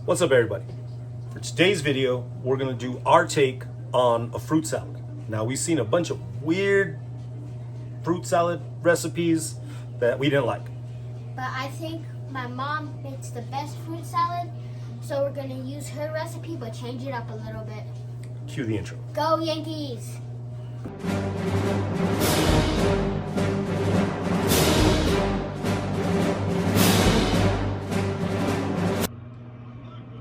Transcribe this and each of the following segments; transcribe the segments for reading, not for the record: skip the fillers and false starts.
What's up, everybody? For today's video, we're gonna do our take on a fruit salad. Now, we've seen a bunch of weird fruit salad recipes that we didn't like. But I think my mom makes the best fruit salad, so we're gonna use her recipe but change it up a little bit. Cue the intro. Go Yankees!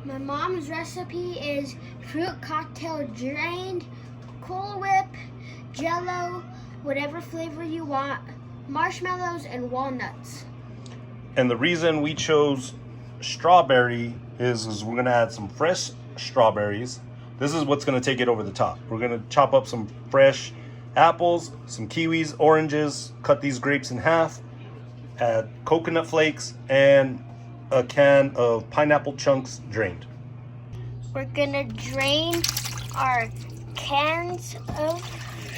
My mom's recipe is fruit cocktail drained, Cool Whip, Jello, whatever flavor you want, marshmallows, and walnuts. And the reason we chose strawberry is we're gonna add some fresh strawberries. This is what's gonna take it over the top. We're gonna chop up some fresh apples, some kiwis, oranges, cut these grapes in half, add coconut flakes, and a can of pineapple chunks drained. We're gonna drain our cans of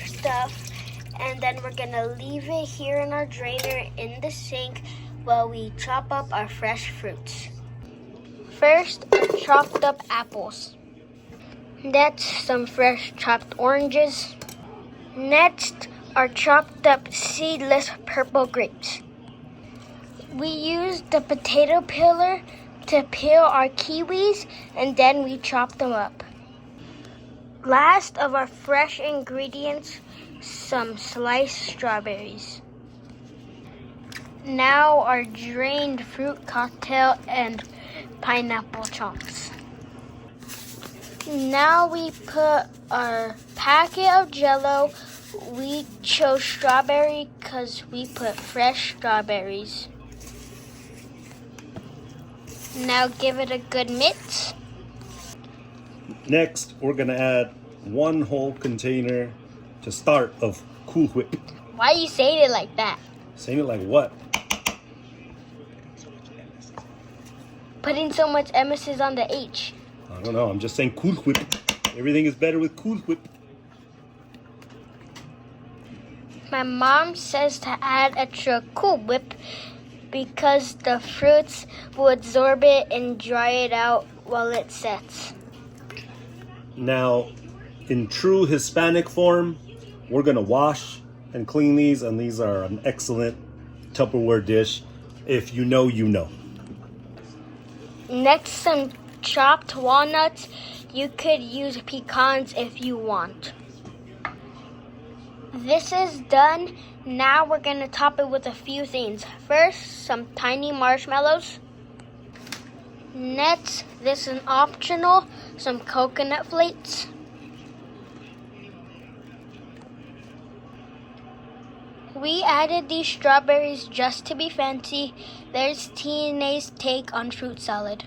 stuff, and then we're gonna leave it here in our drainer in the sink while we chop up our fresh fruits. First, chopped up apples. Next, some fresh chopped oranges. Next, our chopped up seedless purple grapes. We used the potato peeler to peel our kiwis, and then we chopped them up. Last of our fresh ingredients, some sliced strawberries. Now our drained fruit cocktail and pineapple chunks. Now we put our packet of Jello. We chose strawberry because we put fresh strawberries. Now give it a good mix. Next, we're gonna add one whole container to start of Cool Whip. Why are you saying it like that? Saying it like what? Putting so much emphasis on the H. I don't know, I'm just saying Cool Whip. Everything is better with Cool Whip. My mom says to add extra Cool Whip because the fruits will absorb it and dry it out while it sets. Now, in true Hispanic form, we're gonna wash and clean these, and these are an excellent Tupperware dish. If you know, you know. Next, some chopped walnuts. You could use pecans if you want. This is done. Now we're gonna top it with a few things. First, some tiny marshmallows. Next, this is optional, some coconut flakes. We added these strawberries just to be fancy. There's TNA's take on fruit salad.